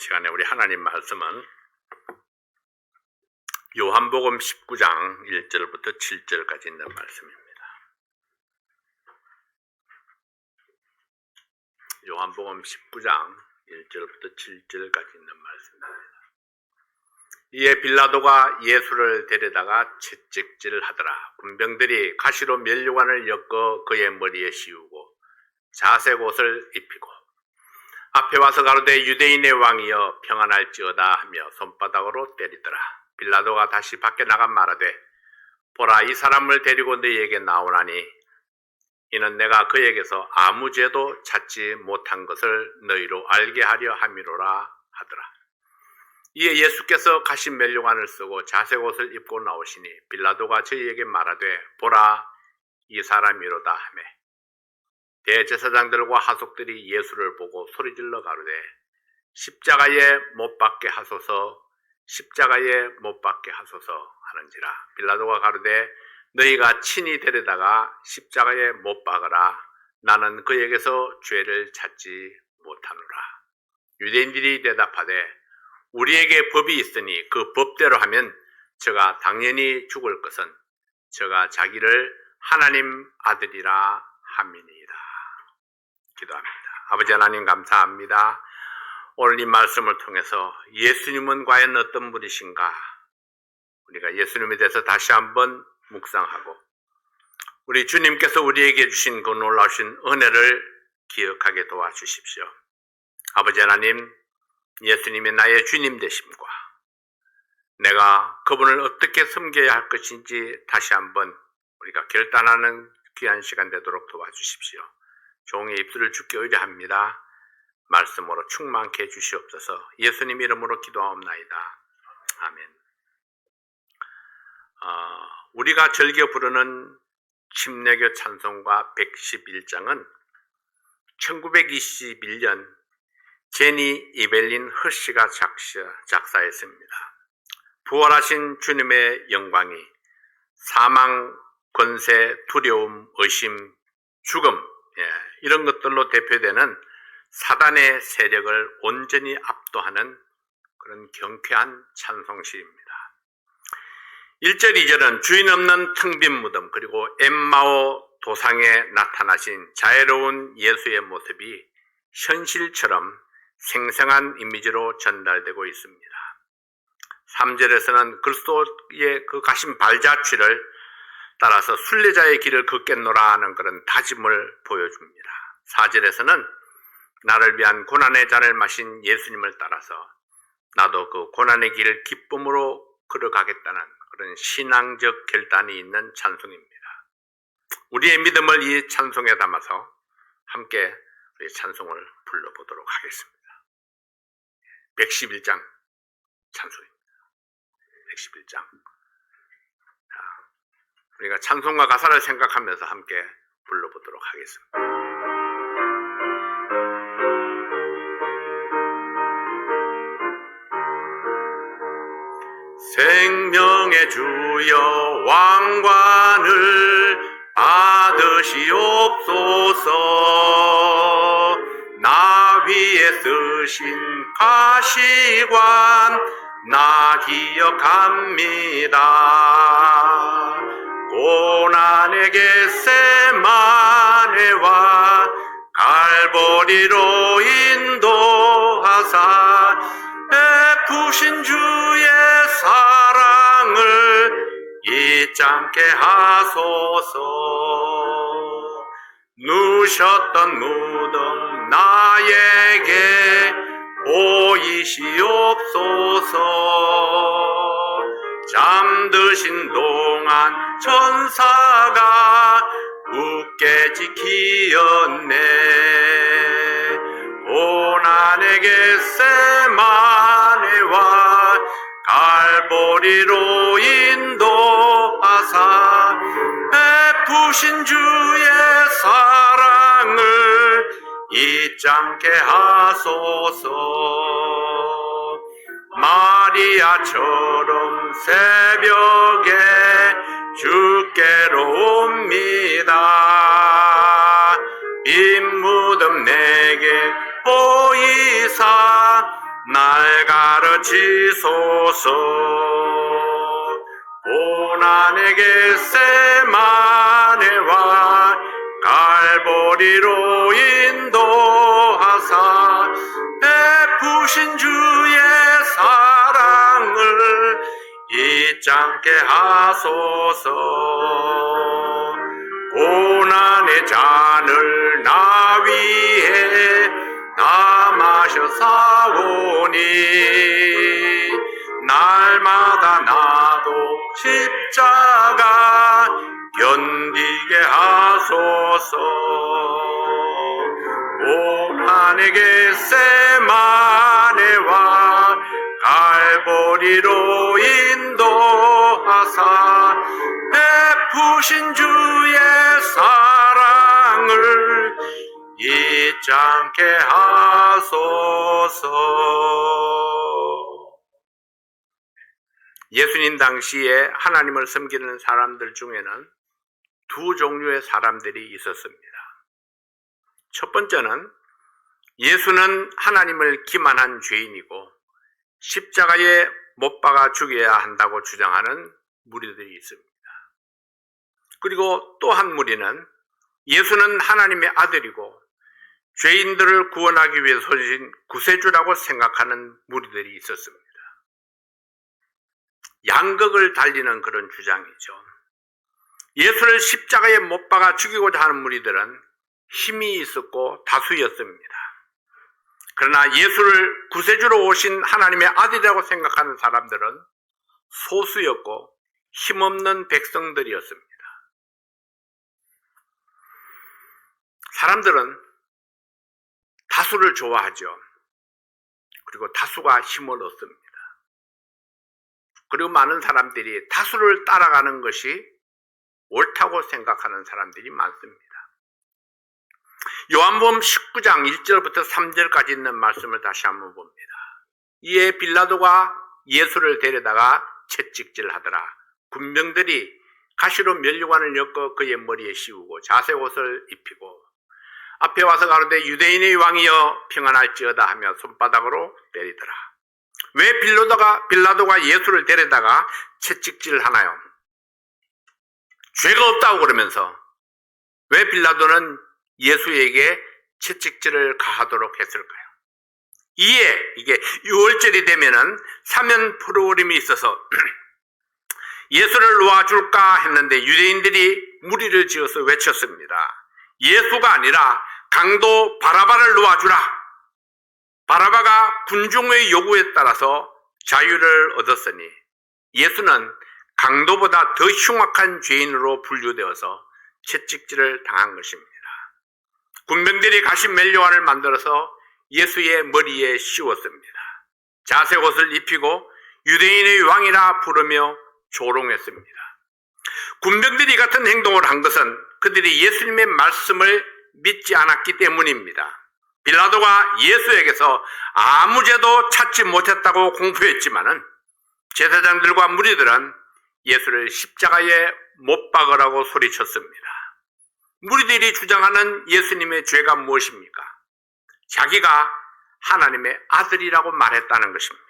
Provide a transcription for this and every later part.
시간에 우리 하나님 말씀은 요한복음 19장 1절부터 7절까지 있는 말씀입니다. 요한복음 19장 1절부터 7절까지 있는 말씀입니다. 이에 빌라도가 예수를 데려다가 채찍질하더라. 군병들이 가시로 면류관을 엮어 그의 머리에 씌우고 자색 옷을 입히고 앞에 와서 가로되 유대인의 왕이여 평안할지어다 하며 손바닥으로 때리더라. 빌라도가 다시 밖에 나가 말하되 보라, 이 사람을 데리고 너희에게 나오나니 이는 내가 그에게서 아무 죄도 찾지 못한 것을 너희로 알게 하려 함이로라 하더라. 이에 예수께서 가신 면류관을 쓰고 자색 옷을 입고 나오시니 빌라도가 저희에게 말하되 보라, 이 사람이로다 하매 대제사장들과 하속들이 예수를 보고 소리질러 가로되 십자가에 못 박게 하소서, 십자가에 못 박게 하소서 하는지라. 빌라도가 가로되 너희가 친히 데려다가 십자가에 못 박으라. 나는 그에게서 죄를 찾지 못하노라. 유대인들이 대답하되 우리에게 법이 있으니 그 법대로 하면 저가 당연히 죽을 것은 저가 자기를 하나님 아들이라 함이니이다. 기도합니다. 아버지 하나님 감사합니다. 오늘 이 말씀을 통해서 예수님은 과연 어떤 분이신가, 우리가 예수님에 대해서 다시 한번 묵상하고 우리 주님께서 우리에게 주신 그 놀라우신 은혜를 기억하게 도와주십시오. 아버지 하나님, 예수님이 나의 주님 되심과 내가 그분을 어떻게 섬겨야 할 것인지 다시 한번 우리가 결단하는 귀한 시간 되도록 도와주십시오. 종의 입술을 주께 의뢰합니다. 말씀으로 충만케 해주시옵소서. 예수님 이름으로 기도하옵나이다. 아멘. 우리가 즐겨 부르는 침례교 찬송가 111장은 1921년 제니 이벨린 허씨가 작사했습니다. 부활하신 주님의 영광이 사망, 권세, 두려움, 의심, 죽음, 이런 것들로 대표되는 사단의 세력을 온전히 압도하는 그런 경쾌한 찬송시입니다. 1절, 2절은 주인 없는 텅 빈 무덤, 그리고 엠마오 도상에 나타나신 자애로운 예수의 모습이 현실처럼 생생한 이미지로 전달되고 있습니다. 3절에서는 그리스도의 그 가신 발자취를 따라서 순례자의 길을 걷겠노라 하는 그런 다짐을 보여줍니다. 4절에서는 나를 위한 고난의 잔을 마신 예수님을 따라서 나도 그 고난의 길을 기쁨으로 걸어가겠다는 그런 신앙적 결단이 있는 찬송입니다. 우리의 믿음을 이 찬송에 담아서 함께 우리 찬송을 불러보도록 하겠습니다. 111장 찬송입니다. 111장. 우리가 찬송과 가사를 생각하면서 함께 불러보도록 하겠습니다. 생명의 주여 왕관을 받으시옵소서. 나 위에 쓰신 가시관 나 기억합니다. 고난의 겟세마네와 갈보리로 인도하사 베푸신 주의 사랑을 잊지 않게 하소서. 누셨던 무덤 나에게 보이시옵소서. 잠드신 동안 천사가 굳게 지키었네. 고난의 겟세마네와 갈보리로 인도하사 베푸신 주의 사랑을 잊지 않게 하소서. 마리아처럼 새벽에 주께로 옵니다. 빈 무덤 내게 보이사 날 가르치소서. 고난의 겟세마네와 갈보리로 인도하사 베푸신 주의 사랑을 잊지 않게 하소서. 고난의 잔을 나 위해 다 마셔 사오니 날마다 나도 십자가 견디게 하소서. 고난의 겟세마네와 갈보리로 인도하사 베푸신 주의 사랑을 잊지 않게 하소서. 예수님 당시에 하나님을 섬기는 사람들 중에는 두 종류의 사람들이 있었습니다. 첫 번째는 예수는 하나님을 기만한 죄인이고 십자가에 못 박아 죽여야 한다고 주장하는 무리들이 있습니다. 그리고 또 한 무리는 예수는 하나님의 아들이고 죄인들을 구원하기 위해 오신 구세주라고 생각하는 무리들이 있었습니다. 양극을 달리는 그런 주장이죠. 예수를 십자가에 못 박아 죽이고자 하는 무리들은 힘이 있었고 다수였습니다. 그러나 예수를 구세주로 오신 하나님의 아들이라고 생각하는 사람들은 소수였고 힘없는 백성들이었습니다. 사람들은 다수를 좋아하죠. 그리고 다수가 힘을 얻습니다. 그리고 많은 사람들이 다수를 따라가는 것이 옳다고 생각하는 사람들이 많습니다. 요한복음 19장 1절부터 3절까지 있는 말씀을 다시 한번 봅니다. 이에 빌라도가 예수를 데려다가 채찍질하더라. 군병들이 가시로 면류관을 엮어 그의 머리에 씌우고 자색 옷을 입히고 앞에 와서 가로되 유대인의 왕이여 평안할지어다 하며 손바닥으로 때리더라. 왜 빌라도가 예수를 데려다가 채찍질하나요? 죄가 없다고 그러면서 왜 빌라도는 예수에게 채찍질을 가하도록 했을까요? 이에 이게 6월절이 되면은 사면 프로그램이 있어서 예수를 놓아줄까 했는데 유대인들이 무리를 지어서 외쳤습니다. 예수가 아니라 강도 바라바를 놓아주라. 바라바가 군중의 요구에 따라서 자유를 얻었으니 예수는 강도보다 더 흉악한 죄인으로 분류되어서 채찍질을 당한 것입니다. 군병들이 가신 면류관을 만들어서 예수의 머리에 씌웠습니다. 자색 옷을 입히고 유대인의 왕이라 부르며 조롱했습니다. 군병들이 같은 행동을 한 것은 그들이 예수님의 말씀을 믿지 않았기 때문입니다. 빌라도가 예수에게서 아무 죄도 찾지 못했다고 공표했지만은 제사장들과 무리들은 예수를 십자가에 못 박으라고 소리쳤습니다. 무리들이 주장하는 예수님의 죄가 무엇입니까? 자기가 하나님의 아들이라고 말했다는 것입니다.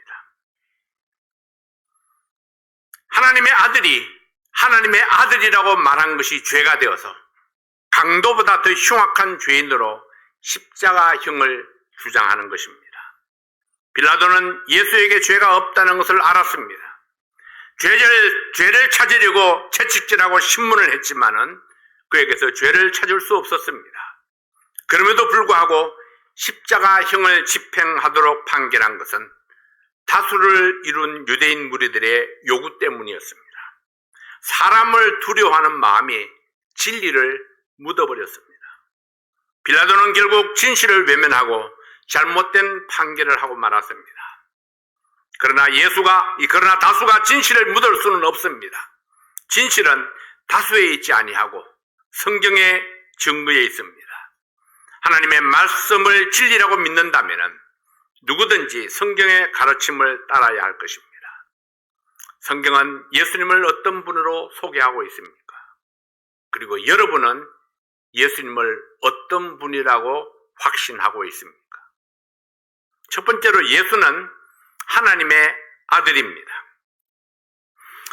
하나님의 아들이 하나님의 아들이라고 말한 것이 죄가 되어서 강도보다 더 흉악한 죄인으로 십자가형을 주장하는 것입니다. 빌라도는 예수에게 죄가 없다는 것을 알았습니다. 죄를 찾으려고 채찍질하고 신문을 했지만은 그에게서 죄를 찾을 수 없었습니다. 그럼에도 불구하고 십자가형을 집행하도록 판결한 것은 다수를 이룬 유대인 무리들의 요구 때문이었습니다. 사람을 두려워하는 마음이 진리를 묻어버렸습니다. 빌라도는 결국 진실을 외면하고 잘못된 판결을 하고 말았습니다. 그러나 다수가 진실을 묻을 수는 없습니다. 진실은 다수에 있지 아니하고 성경의 증거에 있습니다. 하나님의 말씀을 진리라고 믿는다면 누구든지 성경의 가르침을 따라야 할 것입니다. 성경은 예수님을 어떤 분으로 소개하고 있습니까? 그리고 여러분은 예수님을 어떤 분이라고 확신하고 있습니까? 첫 번째로 예수는 하나님의 아들입니다.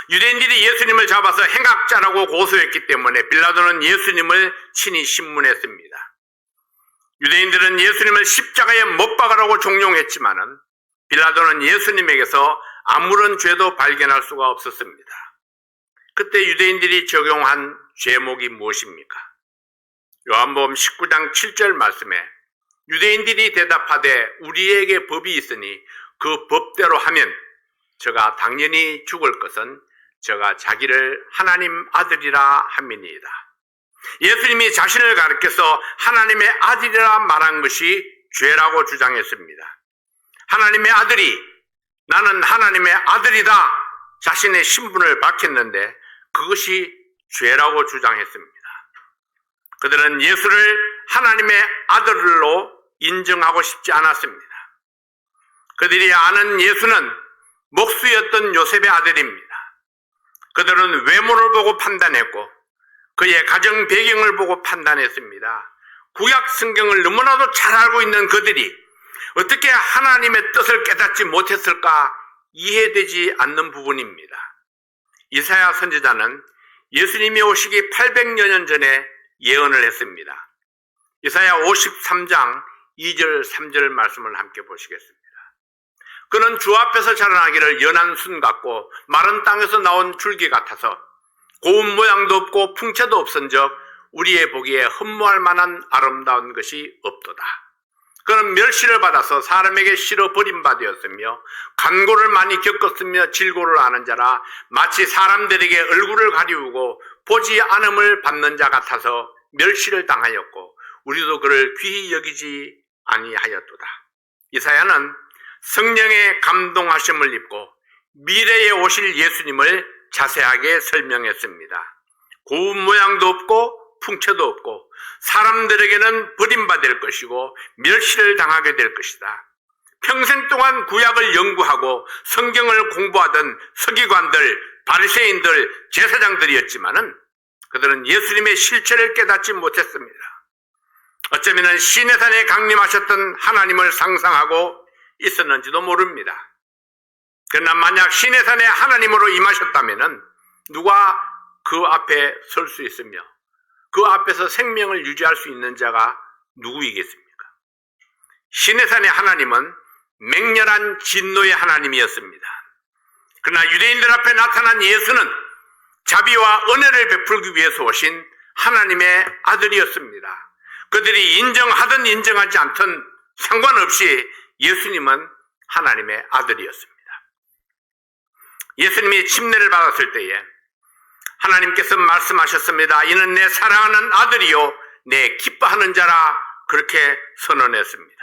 유대인들이 예수님을 잡아서 행악자라고 고소했기 때문에 빌라도는 예수님을 친히 신문했습니다. 유대인들은 예수님을 십자가에 못 박으라고 종용했지만은 빌라도는 예수님에게서 아무런 죄도 발견할 수가 없었습니다. 그때 유대인들이 적용한 죄목이 무엇입니까? 요한복음 19장 7절 말씀에 유대인들이 대답하되 우리에게 법이 있으니 그 법대로 하면 저가 당연히 죽을 것은 저가 자기를 하나님 아들이라 함이니이다. 예수님이 자신을 가리켜서 하나님의 아들이라 말한 것이 죄라고 주장했습니다. 하나님의 아들이 나는 하나님의 아들이다 자신의 신분을 밝혔는데 그것이 죄라고 주장했습니다. 그들은 예수를 하나님의 아들로 인정하고 싶지 않았습니다. 그들이 아는 예수는 목수였던 요셉의 아들입니다. 그들은 외모를 보고 판단했고 그의 가정 배경을 보고 판단했습니다. 구약 성경을 너무나도 잘 알고 있는 그들이 어떻게 하나님의 뜻을 깨닫지 못했을까 이해되지 않는 부분입니다. 이사야 선지자는 예수님이 오시기 800여 년 전에 예언을 했습니다. 이사야 53장 2절 3절 말씀을 함께 보시겠습니다. 그는 주 앞에서 자라나기를 연한 순 같고 마른 땅에서 나온 줄기 같아서 고운 모양도 없고 풍채도 없은즉 우리의 보기에 흠모할 만한 아름다운 것이 없도다. 그는 멸시를 받아서 사람에게 실어 버림받았으며 간고를 많이 겪었으며 질고를 아는 자라 마치 사람들에게 얼굴을 가리우고 보지 않음을 받는 자 같아서 멸시를 당하였고 우리도 그를 귀히 여기지 아니하였도다. 이사야는 성령의 감동하심을 입고 미래에 오실 예수님을 자세하게 설명했습니다. 고운 모양도 없고 풍채도 없고 사람들에게는 버림받을 것이고 멸시를 당하게 될 것이다. 평생 동안 구약을 연구하고 성경을 공부하던 서기관들, 바리새인들, 제사장들이었지만은 그들은 예수님의 실체를 깨닫지 못했습니다. 어쩌면 시내산에 강림하셨던 하나님을 상상하고 있었는지도 모릅니다. 그러나 만약 시내산에 하나님으로 임하셨다면 누가 그 앞에 설 수 있으며 그 앞에서 생명을 유지할 수 있는 자가 누구이겠습니까? 시내산의 하나님은 맹렬한 진노의 하나님이었습니다. 그러나 유대인들 앞에 나타난 예수는 자비와 은혜를 베풀기 위해서 오신 하나님의 아들이었습니다. 그들이 인정하든 인정하지 않든 상관없이 예수님은 하나님의 아들이었습니다. 예수님이 침례를 받았을 때에 하나님께서 말씀하셨습니다. 이는 내 사랑하는 아들이요 내 기뻐하는 자라 그렇게 선언했습니다.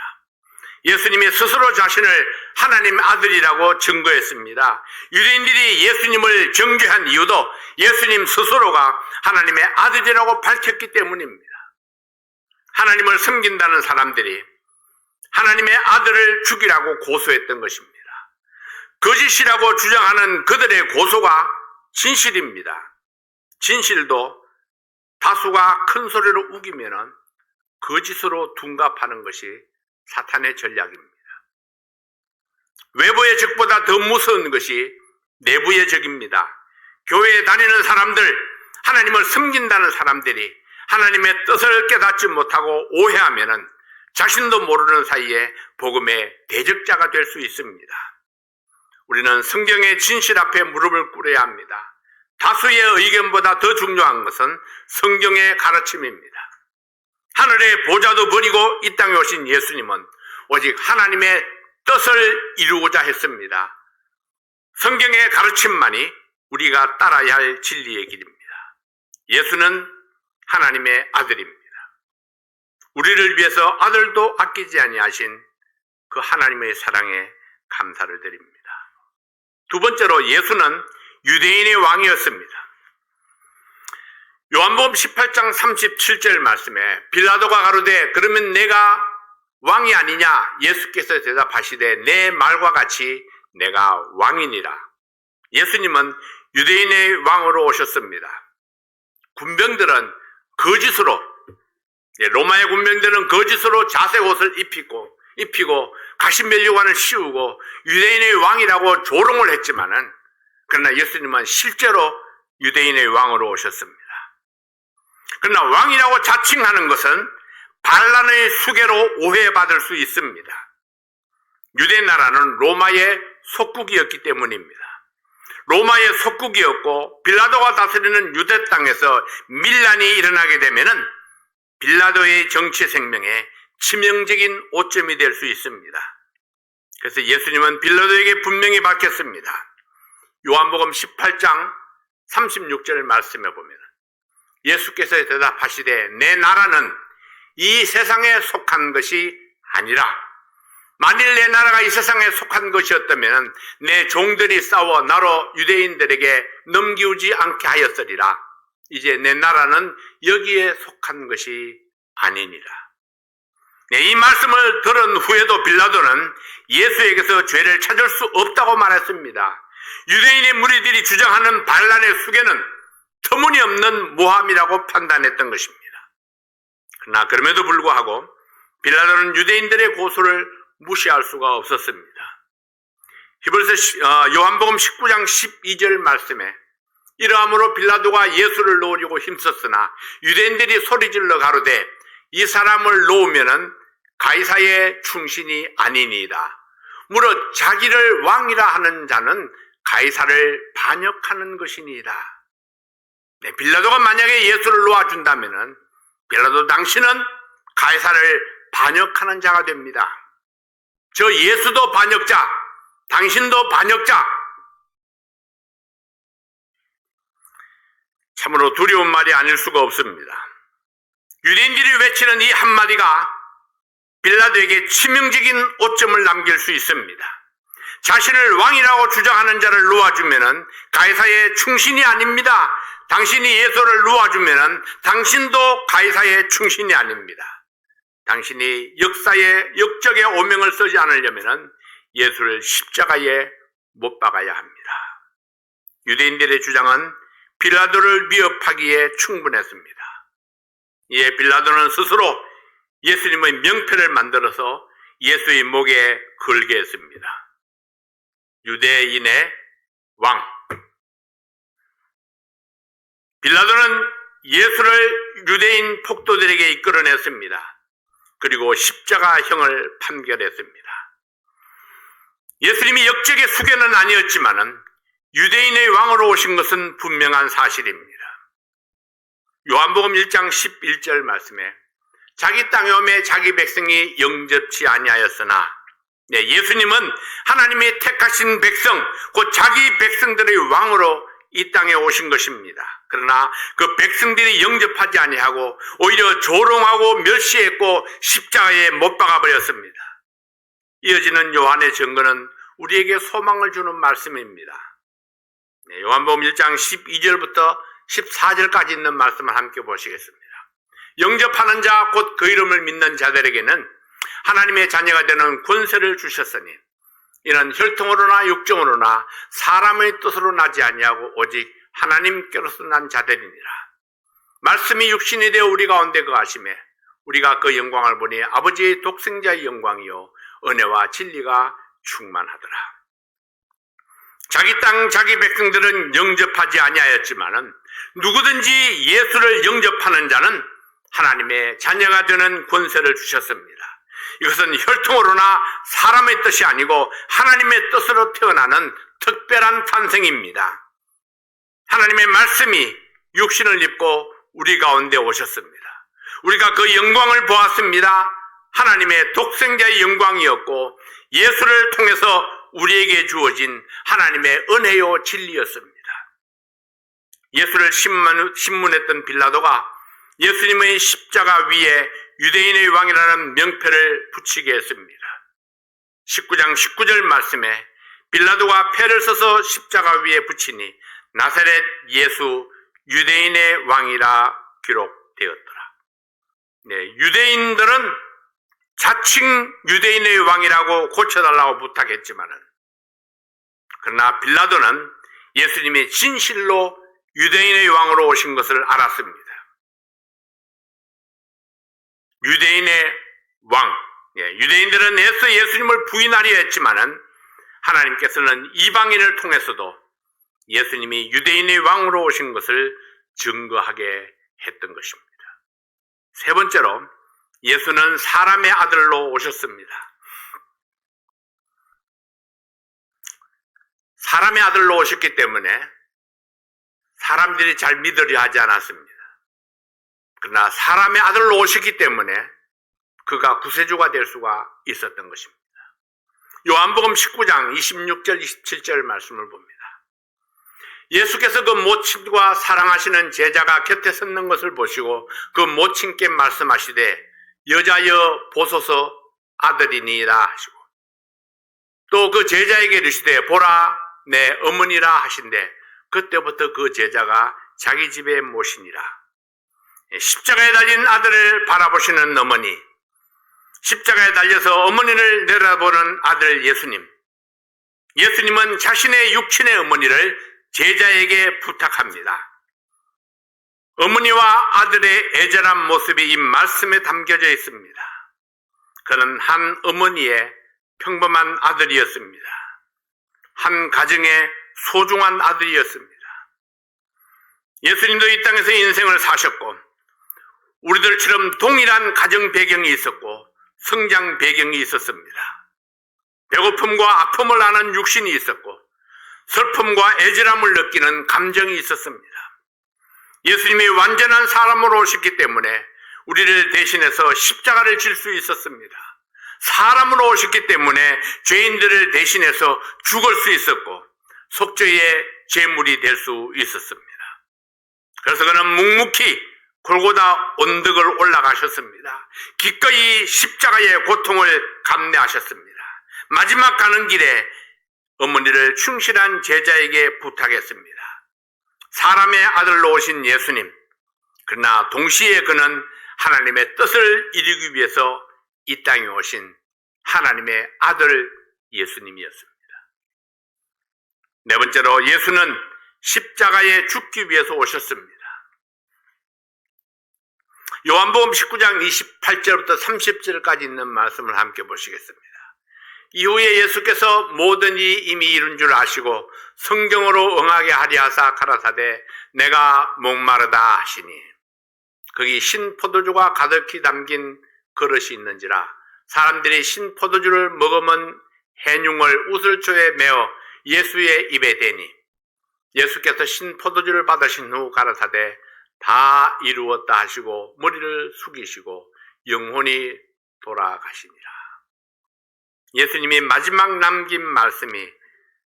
예수님이 스스로 자신을 하나님의 아들이라고 증거했습니다. 유대인들이 예수님을 정죄한 이유도 예수님 스스로가 하나님의 아들이라고 밝혔기 때문입니다. 하나님을 섬긴다는 사람들이 하나님의 아들을 죽이라고 고소했던 것입니다. 거짓이라고 주장하는 그들의 고소가 진실입니다. 진실도 다수가 큰 소리로 우기면은 거짓으로 둔갑하는 것이 사탄의 전략입니다. 외부의 적보다 더 무서운 것이 내부의 적입니다. 교회에 다니는 사람들, 하나님을 섬긴다는 사람들이 하나님의 뜻을 깨닫지 못하고 오해하면은 자신도 모르는 사이에 복음의 대적자가 될 수 있습니다. 우리는 성경의 진실 앞에 무릎을 꿇어야 합니다. 다수의 의견보다 더 중요한 것은 성경의 가르침입니다. 하늘의 보좌도 버리고 이 땅에 오신 예수님은 오직 하나님의 뜻을 이루고자 했습니다. 성경의 가르침만이 우리가 따라야 할 진리의 길입니다. 예수는 하나님의 아들입니다. 우리를 위해서 아들도 아끼지 아니하신 그 하나님의 사랑에 감사를 드립니다. 두 번째로 예수는 유대인의 왕이었습니다. 요한복음 18장 37절 말씀에 빌라도가 가로되 그러면 내가 왕이 아니냐? 예수께서 대답하시되 내 말과 같이 내가 왕이니라. 예수님은 유대인의 왕으로 오셨습니다. 군병들은 거짓으로, 로마의 군병들은 거짓으로 자색 옷을 입히고 가시면류관을 씌우고 유대인의 왕이라고 조롱을 했지만은, 그러나 예수님은 실제로 유대인의 왕으로 오셨습니다. 그러나 왕이라고 자칭하는 것은 반란의 수괴로 오해받을 수 있습니다. 유대 나라는 로마의 속국이었기 때문입니다. 로마의 속국이었고 빌라도가 다스리는 유대 땅에서 밀란이 일어나게 되면은 빌라도의 정치 생명에 치명적인 오점이 될 수 있습니다. 그래서 예수님은 빌라도에게 분명히 밝혔습니다. 요한복음 18장 36절 말씀에 보면 예수께서 대답하시되 내 나라는 이 세상에 속한 것이 아니라 만일 내 나라가 이 세상에 속한 것이었다면 내 종들이 싸워 나로 유대인들에게 넘기우지 않게 하였으리라. 이제 내 나라는 여기에 속한 것이 아니니라. 이 말씀을 들은 후에도 빌라도는 예수에게서 죄를 찾을 수 없다고 말했습니다. 유대인의 무리들이 주장하는 반란의 수괴는 터무니없는 모함이라고 판단했던 것입니다. 그러나 그럼에도 불구하고 빌라도는 유대인들의 고소를 무시할 수가 없었습니다. 요한복음 19장 12절 말씀에 이러함으로 빌라도가 예수를 놓으려고 힘썼으나 유대인들이 소리질러 가로되 이 사람을 놓으면은 가이사의 충신이 아니니이다. 무릇 자기를 왕이라 하는 자는 가이사를 반역하는 것이니이다. 빌라도가 만약에 예수를 놓아준다면은 빌라도 당신은 가이사를 반역하는 자가 됩니다. 저 예수도 반역자, 당신도 반역자. 참으로 두려운 말이 아닐 수가 없습니다. 유대인들이 외치는 이 한마디가 빌라도에게 치명적인 오점을 남길 수 있습니다. 자신을 왕이라고 주장하는 자를 놓아주면은 가이사의 충신이 아닙니다. 당신이 예수를 놓아주면은 당신도 가이사의 충신이 아닙니다. 당신이 역적의 오명을 쓰지 않으려면은 예수를 십자가에 못 박아야 합니다. 유대인들의 주장은 빌라도를 위협하기에 충분했습니다. 이에 빌라도는 스스로 예수님의 명패를 만들어서 예수의 목에 걸게 했습니다. 유대인의 왕. 빌라도는 예수를 유대인 폭도들에게 이끌어냈습니다. 그리고 십자가형을 판결했습니다. 예수님이 역적의 수괴는 아니었지만은 유대인의 왕으로 오신 것은 분명한 사실입니다. 요한복음 1장 11절 말씀에 자기 땅에 오매 자기 백성이 영접치 아니하였으나 예수님은 하나님이 택하신 백성, 곧 자기 백성들의 왕으로 이 땅에 오신 것입니다. 그러나 그 백성들이 영접하지 아니하고 오히려 조롱하고 멸시했고 십자가에 못 박아버렸습니다. 이어지는 요한의 증거는 우리에게 소망을 주는 말씀입니다. 요한복음 1장 12절부터 14절까지 있는 말씀을 함께 보시겠습니다. 영접하는 자, 곧 그 이름을 믿는 자들에게는 하나님의 자녀가 되는 권세를 주셨으니 이는 혈통으로나 육정으로나 사람의 뜻으로 나지 아니하고 오직 하나님께로서 난 자들이니라. 말씀이 육신이 되어 우리 가운데 거하심에 우리가 그 영광을 보니 아버지의 독생자의 영광이요 은혜와 진리가 충만하더라. 자기 땅 자기 백성들은 영접하지 아니하였지만은 누구든지 예수를 영접하는 자는 하나님의 자녀가 되는 권세를 주셨습니다. 이것은 혈통으로나 사람의 뜻이 아니고 하나님의 뜻으로 태어나는 특별한 탄생입니다. 하나님의 말씀이 육신을 입고 우리 가운데 오셨습니다. 우리가 그 영광을 보았습니다. 하나님의 독생자의 영광이었고 예수를 통해서 우리에게 주어진 하나님의 은혜요 진리였습니다. 예수를 신문했던 빌라도가 예수님의 십자가 위에 유대인의 왕이라는 명패를 붙이게 했습니다. 19장 19절 말씀에 빌라도가 패를 써서 십자가 위에 붙이니 나사렛 예수 유대인의 왕이라 기록되었더라. 유대인들은 자칭 유대인의 왕이라고 고쳐달라고 부탁했지만은 그러나 빌라도는 예수님이 진실로 유대인의 왕으로 오신 것을 알았습니다. 유대인의 왕, 유대인들은 애써 예수님을 부인하려 했지만은 하나님께서는 이방인을 통해서도 예수님이 유대인의 왕으로 오신 것을 증거하게 했던 것입니다. 세 번째로 예수는 사람의 아들로 오셨습니다. 사람의 아들로 오셨기 때문에 사람들이 잘 믿으려 하지 않았습니다. 그러나 사람의 아들로 오셨기 때문에 그가 구세주가 될 수가 있었던 것입니다. 요한복음 19장 26절 27절 말씀을 봅니다. 예수께서 그 모친과 사랑하시는 제자가 곁에 섰는 것을 보시고 그 모친께 말씀하시되 여자여 보소서 아들이니이다 하시고 또 그 제자에게 이르시되 보라 내 어머니라 하신대 그때부터 그 제자가 자기 집에 모시니라. 십자가에 달린 아들을 바라보시는 어머니, 십자가에 달려서 어머니를 내려다보는 아들 예수님. 예수님은 자신의 육친의 어머니를 제자에게 부탁합니다. 어머니와 아들의 애절한 모습이 이 말씀에 담겨져 있습니다. 그는 한 어머니의 평범한 아들이었습니다. 한 가정의 소중한 아들이었습니다. 예수님도 이 땅에서 인생을 사셨고 우리들처럼 동일한 가정 배경이 있었고 성장 배경이 있었습니다. 배고픔과 아픔을 아는 육신이 있었고 슬픔과 애절함을 느끼는 감정이 있었습니다. 예수님이 완전한 사람으로 오셨기 때문에 우리를 대신해서 십자가를 질 수 있었습니다. 사람으로 오셨기 때문에 죄인들을 대신해서 죽을 수 있었고 속죄의 제물이 될 수 있었습니다. 그래서 그는 묵묵히 골고다 언덕을 올라가셨습니다. 기꺼이 십자가의 고통을 감내하셨습니다. 마지막 가는 길에 어머니를 충실한 제자에게 부탁했습니다. 사람의 아들로 오신 예수님, 그러나 동시에 그는 하나님의 뜻을 이루기 위해서 이 땅에 오신 하나님의 아들 예수님이었습니다. 네 번째로 예수는 십자가에 죽기 위해서 오셨습니다. 요한복음 19장 28절부터 30절까지 있는 말씀을 함께 보시겠습니다. 이후에 예수께서 모든 일이 이미 이룬 줄 아시고 성경으로 응하게 하리 하사 가라사대 내가 목마르다 하시니 거기 신포도주가 가득히 담긴 그릇이 있는지라 사람들이 신포도주를 머금은 해뉽을 우슬초에 메어 예수의 입에 대니 예수께서 신포도주를 받으신 후 가라사대 다 이루었다 하시고 머리를 숙이시고 영혼이 돌아가시니라. 예수님이 마지막 남긴 말씀이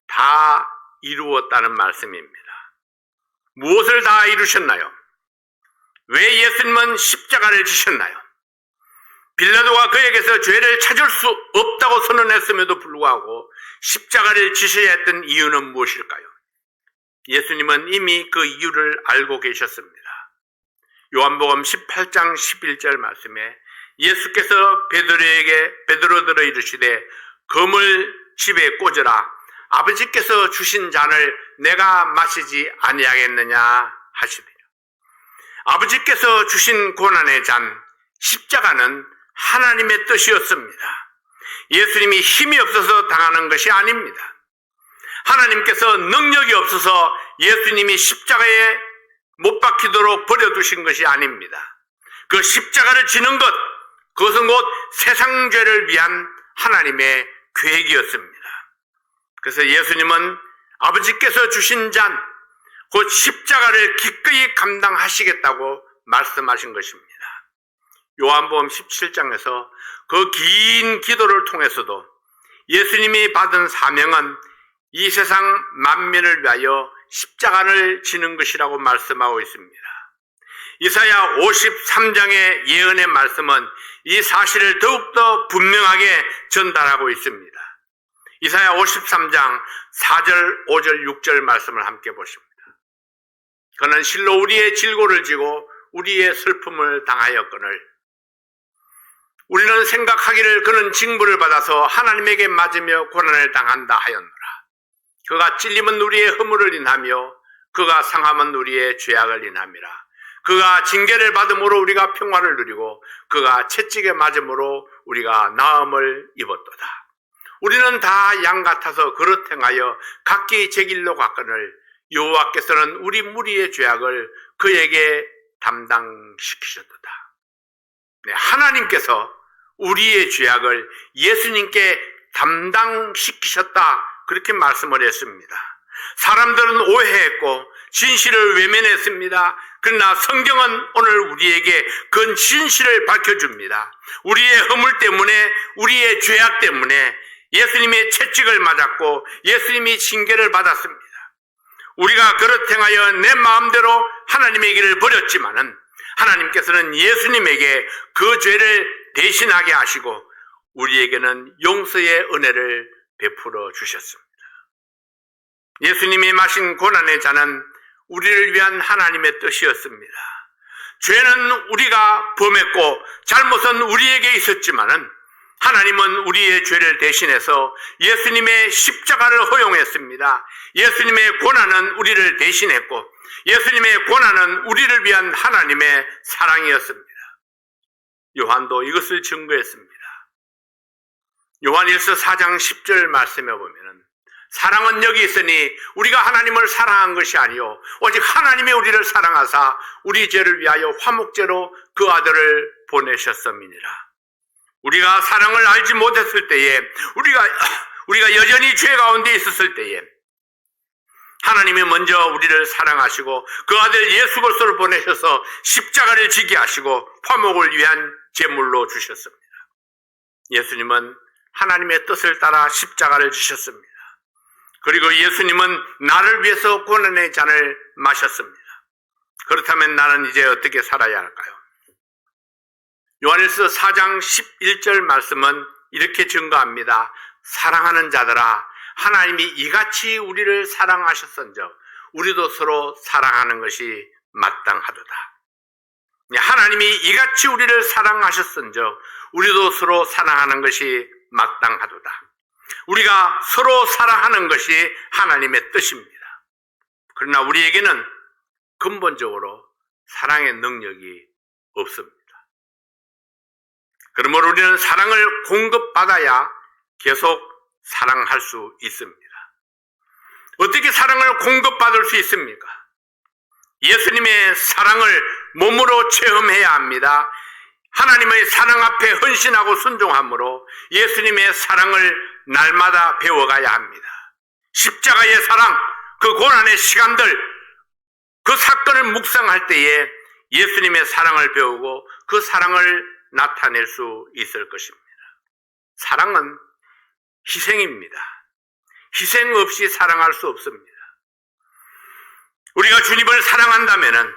다 이루었다는 말씀입니다. 무엇을 다 이루셨나요? 왜 예수님은 십자가를 지셨나요? 빌라도가 그에게서 죄를 찾을 수 없다고 선언했음에도 불구하고 십자가를 지셔야 했던 이유는 무엇일까요? 예수님은 이미 그 이유를 알고 계셨습니다. 요한복음 18장 11절 말씀에 예수께서 베드로들어 이르시되 금을 집에 꽂으라 아버지께서 주신 잔을 내가 마시지 아니하겠느냐 하시더라. 아버지께서 주신 고난의 잔 십자가는 하나님의 뜻이었습니다. 예수님이 힘이 없어서 당하는 것이 아닙니다. 하나님께서 능력이 없어서 예수님이 십자가에 못 박히도록 버려두신 것이 아닙니다. 그 십자가를 지는 것, 그것은 곧 세상 죄를 위한 하나님의 계획이었습니다. 그래서 예수님은 아버지께서 주신 잔, 곧 십자가를 기꺼이 감당하시겠다고 말씀하신 것입니다. 요한복음 17장에서 그 긴 기도를 통해서도 예수님이 받은 사명은 이 세상 만민을 위하여 십자가를 지는 것이라고 말씀하고 있습니다. 이사야 53장의 예언의 말씀은 이 사실을 더욱더 분명하게 전달하고 있습니다. 이사야 53장 4절, 5절, 6절 말씀을 함께 보십니다. 그는 실로 우리의 질고를 지고 우리의 슬픔을 당하였거늘 우리는 생각하기를 그는 징벌을 받아서 하나님에게 맞으며 고난을 당한다 하였노라. 그가 찔림은 우리의 허물을 인하며 그가 상함은 우리의 죄악을 인함이라. 그가 징계를 받음으로 우리가 평화를 누리고 그가 채찍에 맞음으로 우리가 나음을 입었도다. 우리는 다 양 같아서 그릇 행하여 각기 제 길로 갔거늘 여호와께서는 우리 무리의 죄악을 그에게 담당시키셨도다. 네, 하나님께서 우리의 죄악을 예수님께 담당시키셨다, 그렇게 말씀을 했습니다. 사람들은 오해했고 진실을 외면했습니다. 그러나 성경은 오늘 우리에게 그 진실을 밝혀줍니다. 우리의 허물 때문에, 우리의 죄악 때문에 예수님의 채찍을 맞았고 예수님이 징계를 받았습니다. 우리가 그렇게 행하여 내 마음대로 하나님의 길을 버렸지만은 하나님께서는 예수님에게 그 죄를 대신하게 하시고 우리에게는 용서의 은혜를 베풀어 주셨습니다. 예수님이 마신 고난의 잔은 우리를 위한 하나님의 뜻이었습니다. 죄는 우리가 범했고 잘못은 우리에게 있었지만은 하나님은 우리의 죄를 대신해서 예수님의 십자가를 허용했습니다. 예수님의 고난은 우리를 대신했고 예수님의 고난은 우리를 위한 하나님의 사랑이었습니다. 요한도 이것을 증거했습니다. 요한일서 4장 10절 말씀에 보면은 사랑은 여기 있으니 우리가 하나님을 사랑한 것이 아니요 오직 하나님이 우리를 사랑하사 우리 죄를 위하여 화목제로 그 아들을 보내셨음이니라. 우리가 사랑을 알지 못했을 때에 우리가 여전히 죄 가운데 있었을 때에 하나님이 먼저 우리를 사랑하시고 그 아들 예수 그리스도를 보내셔서 십자가를 지게 하시고 화목을 위한 제물로 주셨습니다. 예수님은 하나님의 뜻을 따라 십자가를 지셨습니다. 그리고 예수님은 나를 위해서 고난의 잔을 마셨습니다. 그렇다면 나는 이제 어떻게 살아야 할까요? 요한일서 4장 11절 말씀은 이렇게 증거합니다. 사랑하는 자들아, 하나님이 이같이 우리를 사랑하셨은즉 우리도 서로 사랑하는 것이 마땅하도다. 하나님이 이같이 우리를 사랑하셨은즉 우리도 서로 사랑하는 것이 마땅하도다. 우리가 서로 사랑하는 것이 하나님의 뜻입니다. 그러나 우리에게는 근본적으로 사랑의 능력이 없습니다. 그러므로 우리는 사랑을 공급받아야 계속 사랑할 수 있습니다. 어떻게 사랑을 공급받을 수 있습니까? 예수님의 사랑을 몸으로 체험해야 합니다. 하나님의 사랑 앞에 헌신하고 순종함으로 예수님의 사랑을 날마다 배워가야 합니다. 십자가의 사랑, 그 고난의 시간들, 그 사건을 묵상할 때에 예수님의 사랑을 배우고 그 사랑을 나타낼 수 있을 것입니다. 사랑은 희생입니다. 희생 없이 사랑할 수 없습니다. 우리가 주님을 사랑한다면은,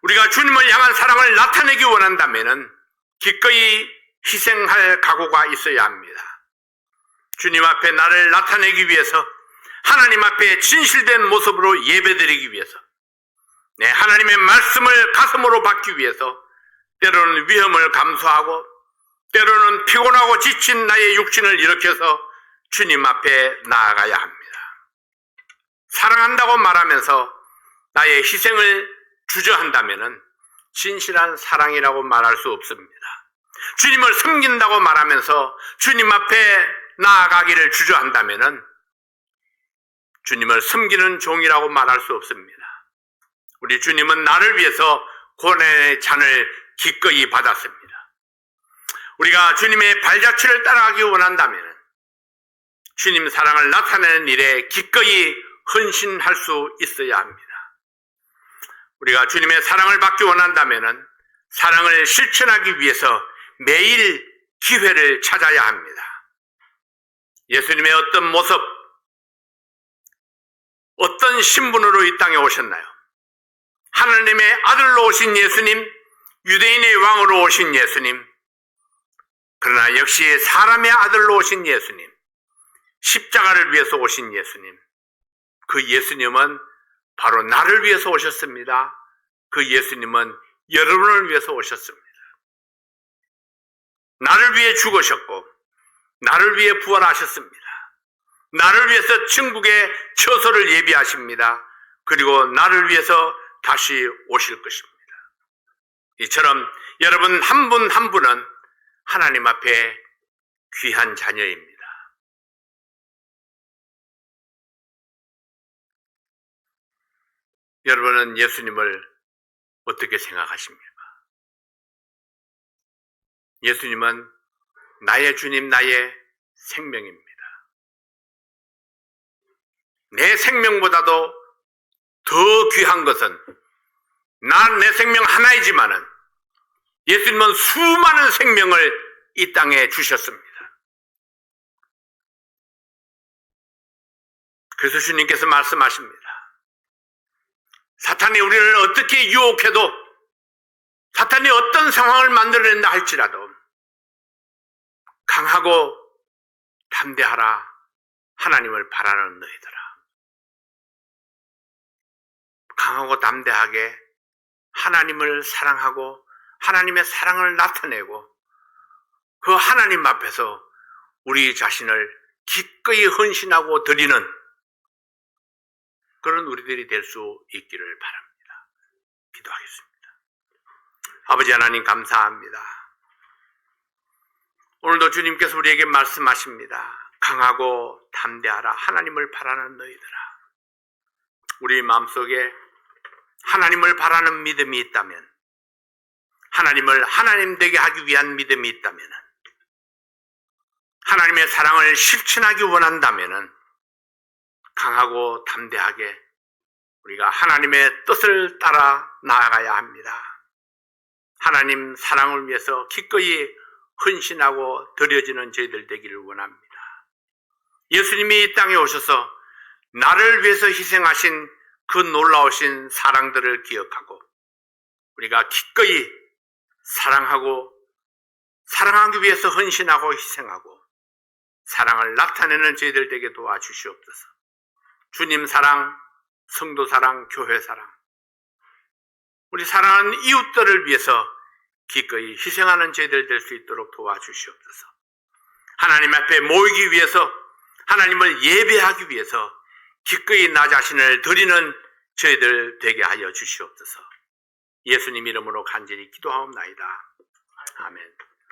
우리가 주님을 향한 사랑을 나타내기 원한다면은 기꺼이 희생할 각오가 있어야 합니다. 주님 앞에 나를 나타내기 위해서, 하나님 앞에 진실된 모습으로 예배드리기 위해서, 하나님의 말씀을 가슴으로 받기 위해서 때로는 위험을 감수하고 때로는 피곤하고 지친 나의 육신을 일으켜서 주님 앞에 나아가야 합니다. 사랑한다고 말하면서 나의 희생을 주저한다면 진실한 사랑이라고 말할 수 없습니다. 주님을 섬긴다고 말하면서 주님 앞에 나아가기를 주저한다면 주님을 섬기는 종이라고 말할 수 없습니다. 우리 주님은 나를 위해서 고난의 잔을 기꺼이 받았습니다. 우리가 주님의 발자취를 따라가기 원한다면 주님 사랑을 나타내는 일에 기꺼이 헌신할 수 있어야 합니다. 우리가 주님의 사랑을 받기 원한다면 사랑을 실천하기 위해서 매일 기회를 찾아야 합니다. 예수님의 어떤 모습, 어떤 신분으로 이 땅에 오셨나요? 하나님의 아들로 오신 예수님, 유대인의 왕으로 오신 예수님, 그러나 역시 사람의 아들로 오신 예수님, 십자가를 위해서 오신 예수님, 그 예수님은 바로 나를 위해서 오셨습니다. 그 예수님은 여러분을 위해서 오셨습니다. 나를 위해 죽으셨고 나를 위해 부활하셨습니다. 나를 위해서 천국의 처소를 예비하십니다. 그리고 나를 위해서 다시 오실 것입니다. 이처럼 여러분 한 분 한 분은 하나님 앞에 귀한 자녀입니다. 여러분은 예수님을 어떻게 생각하십니까? 예수님은 나의 주님, 나의 생명입니다. 내 생명보다도 더 귀한 것은 난 내 생명 하나이지만은 예수님은 수많은 생명을 이 땅에 주셨습니다. 그래서 주님께서 말씀하십니다. 사탄이 우리를 어떻게 유혹해도, 사탄이 어떤 상황을 만들어낸다 할지라도 강하고 담대하라, 하나님을 바라는 너희들아. 강하고 담대하게 하나님을 사랑하고 하나님의 사랑을 나타내고 그 하나님 앞에서 우리 자신을 기꺼이 헌신하고 드리는 그런 우리들이 될 수 있기를 바랍니다. 기도하겠습니다. 아버지 하나님 감사합니다. 오늘도 주님께서 우리에게 말씀하십니다. 강하고 담대하라, 하나님을 바라는 너희들아. 우리 마음속에 하나님을 바라는 믿음이 있다면, 하나님을 하나님 되게 하기 위한 믿음이 있다면, 하나님의 사랑을 실천하기 원한다면 강하고 담대하게 우리가 하나님의 뜻을 따라 나아가야 합니다. 하나님 사랑을 위해서 기꺼이 헌신하고 드려지는 저희들 되기를 원합니다. 예수님이 이 땅에 오셔서 나를 위해서 희생하신 그 놀라우신 사랑들을 기억하고 우리가 기꺼이 사랑하기 위해서 헌신하고 희생하고 사랑을 나타내는 저희들 되게 도와주시옵소서. 주님 사랑, 성도 사랑, 교회 사랑, 우리 사랑하는 이웃들을 위해서 기꺼이 희생하는 저희들 될 수 있도록 도와주시옵소서. 하나님 앞에 모이기 위해서, 하나님을 예배하기 위해서 기꺼이 나 자신을 드리는 저희들 되게 하여 주시옵소서. 예수님 이름으로 간절히 기도하옵나이다. 아멘.